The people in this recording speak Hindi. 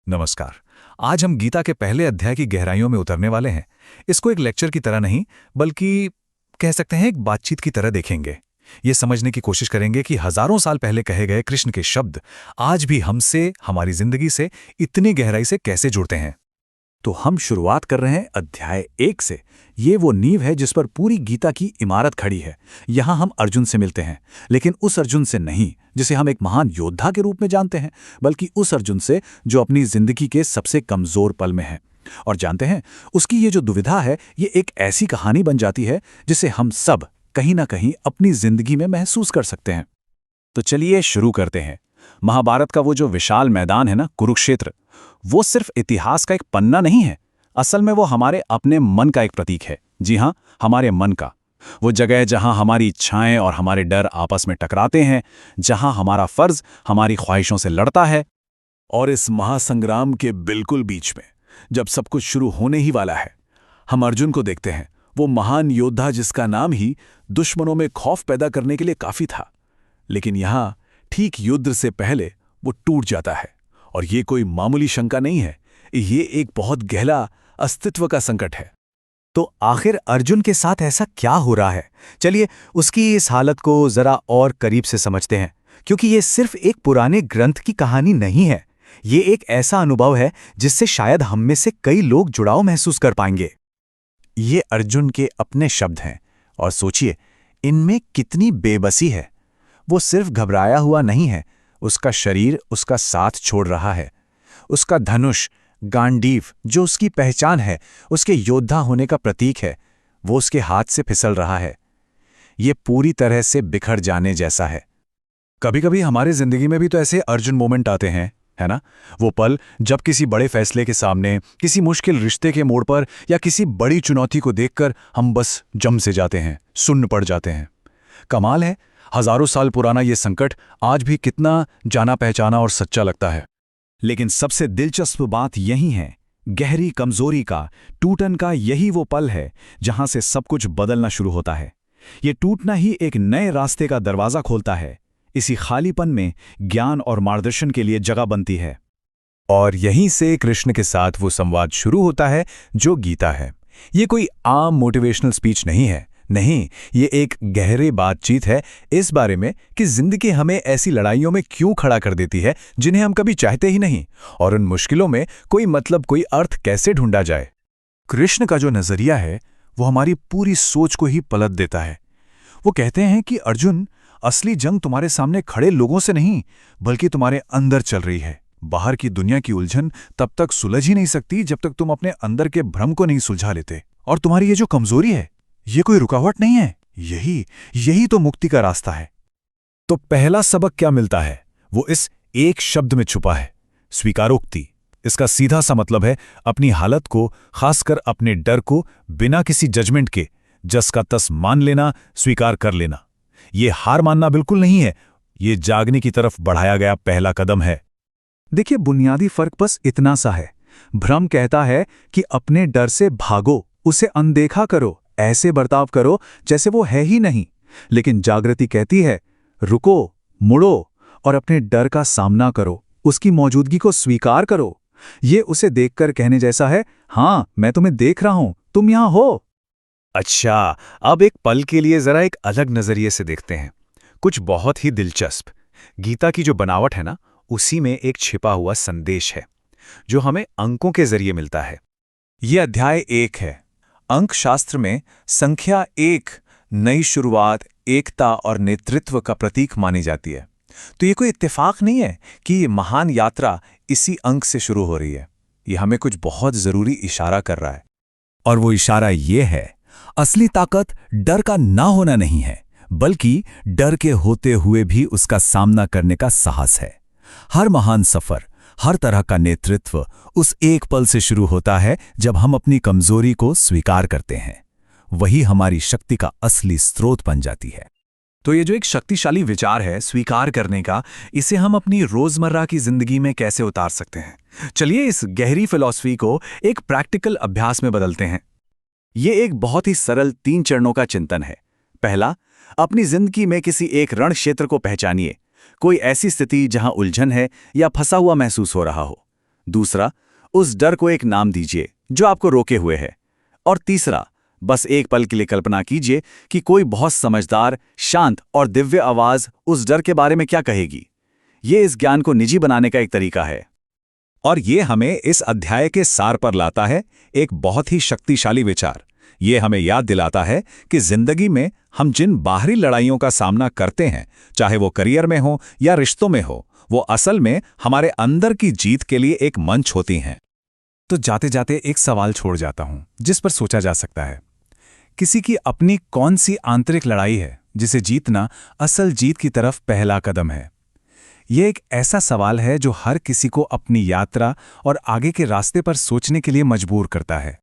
नमस्कार। आज हम गीता के पहले अध्याय की गहराइयों में उतरने वाले हैं। इसको एक लेक्चर की तरह नहीं, बल्कि कह सकते हैं एक बातचीत की तरह देखेंगे। ये समझने की कोशिश करेंगे कि हजारों साल पहले कहे गए कृष्ण के शब्द आज भी हमसे, हमारी जिंदगी से इतनी गहराई से कैसे जुड़ते हैं। तो हम शुरुआत कर रहे हैं अध्याय 1 से। ये वो नींव है जिस पर पूरी गीता की इमारत खड़ी है। यहाँ हम अर्जुन से मिलते हैं, लेकिन उस अर्जुन से नहीं जिसे हम एक महान योद्धा के रूप में जानते हैं, बल्कि उस अर्जुन से जो अपनी जिंदगी के सबसे कमजोर पल में है। और जानते हैं, उसकी ये जो दुविधा है, ये एक ऐसी कहानी बन जाती है जिसे हम सब कहीं ना कहीं अपनी जिंदगी में महसूस कर सकते हैं। तो चलिए शुरू करते हैं। महाभारत का वो जो विशाल मैदान है ना, कुरुक्षेत्र, वो सिर्फ इतिहास का एक पन्ना नहीं है। असल में वो हमारे अपने मन का एक प्रतीक है। जी हाँ, हमारे मन का। वो जगह जहां हमारी इच्छाएं और हमारे डर आपस में टकराते हैं, जहां हमारा फर्ज हमारी ख्वाहिशों से लड़ता है। और इस महासंग्राम के बिल्कुल बीच में, जब सब कुछ शुरू होने ही वाला है, हम अर्जुन को देखते हैं। वो महान योद्धा जिसका नाम ही दुश्मनों में खौफ पैदा करने के लिए काफी था। लेकिन यहां ठीक युद्ध से पहले वो टूट जाता है। और ये कोई मामूली शंका नहीं है, ये एक बहुत गहरा अस्तित्व का संकट है। तो आखिर अर्जुन के साथ ऐसा क्या हो रहा है? चलिए उसकी इस हालत को जरा और करीब से समझते हैं, क्योंकि ये सिर्फ एक पुराने ग्रंथ की कहानी नहीं है। ये एक ऐसा अनुभव है जिससे शायद हम में से कई लोग जुड़ाव महसूस कर पाएंगे। ये अर्जुन के अपने शब्द हैं, और सोचिए इनमें कितनी बेबसी है। वो सिर्फ घबराया हुआ नहीं है, उसका शरीर उसका साथ छोड़ रहा है। उसका धनुष गांडीव, जो उसकी पहचान है, उसके योद्धा होने का प्रतीक है, वो उसके हाथ से फिसल रहा है। ये पूरी तरह से बिखर जाने जैसा है। कभी कभी हमारे जिंदगी में भी तो ऐसे अर्जुन मोमेंट आते हैं, है ना? वो पल जब किसी बड़े फैसले के सामने, किसी मुश्किल रिश्ते के मोड़ पर या किसी बड़ी चुनौती को देखकर हम बस जम से जाते हैं, सुन्न पड़ जाते हैं। कमाल है, हजारों साल पुराना ये संकट आज भी कितना जाना पहचाना और सच्चा लगता है। लेकिन सबसे दिलचस्प बात यही है, गहरी कमजोरी का, टूटन का यही वो पल है जहां से सब कुछ बदलना शुरू होता है। ये टूटना ही एक नए रास्ते का दरवाजा खोलता है। इसी खालीपन में ज्ञान और मार्गदर्शन के लिए जगह बनती है। और यहीं से कृष्ण के साथ वो संवाद शुरू होता है जो गीता है। ये कोई आम मोटिवेशनल स्पीच नहीं है, नहीं, ये एक गहरे बातचीत है इस बारे में कि जिंदगी हमें ऐसी लड़ाइयों में क्यों खड़ा कर देती है जिन्हें हम कभी चाहते ही नहीं, और उन मुश्किलों में कोई मतलब, कोई अर्थ कैसे ढूंढा जाए। कृष्ण का जो नजरिया है वो हमारी पूरी सोच को ही पलट देता है। वो कहते हैं कि अर्जुन, असली जंग तुम्हारे सामने खड़े लोगों से नहीं, बल्कि तुम्हारे अंदर चल रही है। बाहर की दुनिया की उलझन तब तक सुलझ ही नहीं सकती जब तक तुम अपने अंदर के भ्रम को नहीं सुलझा लेते। और तुम्हारी ये जो कमजोरी है, ये कोई रुकावट नहीं है, यही तो मुक्ति का रास्ता है। तो पहला सबक क्या मिलता है? वो इस एक शब्द में छुपा है, स्वीकारोक्ति। इसका सीधा सा मतलब है अपनी हालत को, खासकर अपने डर को, बिना किसी जजमेंट के जस का तस मान लेना, स्वीकार कर लेना। ये हार मानना बिल्कुल नहीं है, ये जागने की तरफ बढ़ाया गया पहला कदम है। देखिए, बुनियादी फर्क बस इतना सा है। भ्रम कहता है कि अपने डर से भागो, उसे अनदेखा करो, ऐसे बर्ताव करो जैसे वो है ही नहीं। लेकिन जागृति कहती है, रुको, मुड़ो और अपने डर का सामना करो, उसकी मौजूदगी को स्वीकार करो। ये उसे देखकर कहने जैसा है, हाँ, मैं तुम्हें देख रहा हूं, तुम यहां हो। अच्छा, अब एक पल के लिए जरा एक अलग नजरिए से देखते हैं। कुछ बहुत ही दिलचस्प। गीता की जो बनावट है ना, उसी में एक छिपा हुआ संदेश है जो हमें अंकों के जरिए मिलता है। ये अध्याय 1 है। अंक शास्त्र में संख्या 1 नई शुरुआत, एकता और नेतृत्व का प्रतीक मानी जाती है। तो ये कोई इत्तेफाक नहीं है कि ये महान यात्रा इसी अंक से शुरू हो रही है। ये हमें कुछ बहुत जरूरी इशारा कर रहा है। और वो इशारा ये है, असली ताकत डर का ना होना नहीं है, बल्कि डर के होते हुए भी उसका सामना करने का साहस है। हर महान सफर, हर तरह का नेतृत्व उस एक पल से शुरू होता है जब हम अपनी कमजोरी को स्वीकार करते हैं। वही हमारी शक्ति का असली स्रोत बन जाती है। तो ये जो एक शक्तिशाली विचार है स्वीकार करने का, इसे हम अपनी रोजमर्रा की जिंदगी में कैसे उतार सकते हैं? चलिए इस गहरी फिलॉसफी को एक प्रैक्टिकल अभ्यास में बदलते हैं। ये एक बहुत ही सरल 3 चरणों का चिंतन है। पहला, अपनी जिंदगी में किसी एक रण क्षेत्र को पहचानिए, कोई ऐसी स्थिति जहां उलझन है या फंसा हुआ महसूस हो रहा हो। दूसरा, उस डर को एक नाम दीजिए जो आपको रोके हुए है। और तीसरा, बस एक पल के लिए कल्पना कीजिए कि कोई बहुत समझदार, शांत और दिव्य आवाज उस डर के बारे में क्या कहेगी। ये इस ज्ञान को निजी बनाने का एक तरीका है। और ये हमें इस अध्याय के सार पर लाता है, एक बहुत ही शक्तिशाली विचार। ये हमें याद दिलाता है कि जिंदगी में हम जिन बाहरी लड़ाइयों का सामना करते हैं, चाहे वो करियर में हो या रिश्तों में हो, वो असल में हमारे अंदर की जीत के लिए एक मंच होती हैं। तो जाते जाते एक सवाल छोड़ जाता हूं जिस पर सोचा जा सकता है। किसी की अपनी कौन सी आंतरिक लड़ाई है जिसे जीतना असल जीत की तरफ पहला कदम है? यह एक ऐसा सवाल है जो हर किसी को अपनी यात्रा और आगे के रास्ते पर सोचने के लिए मजबूर करता है।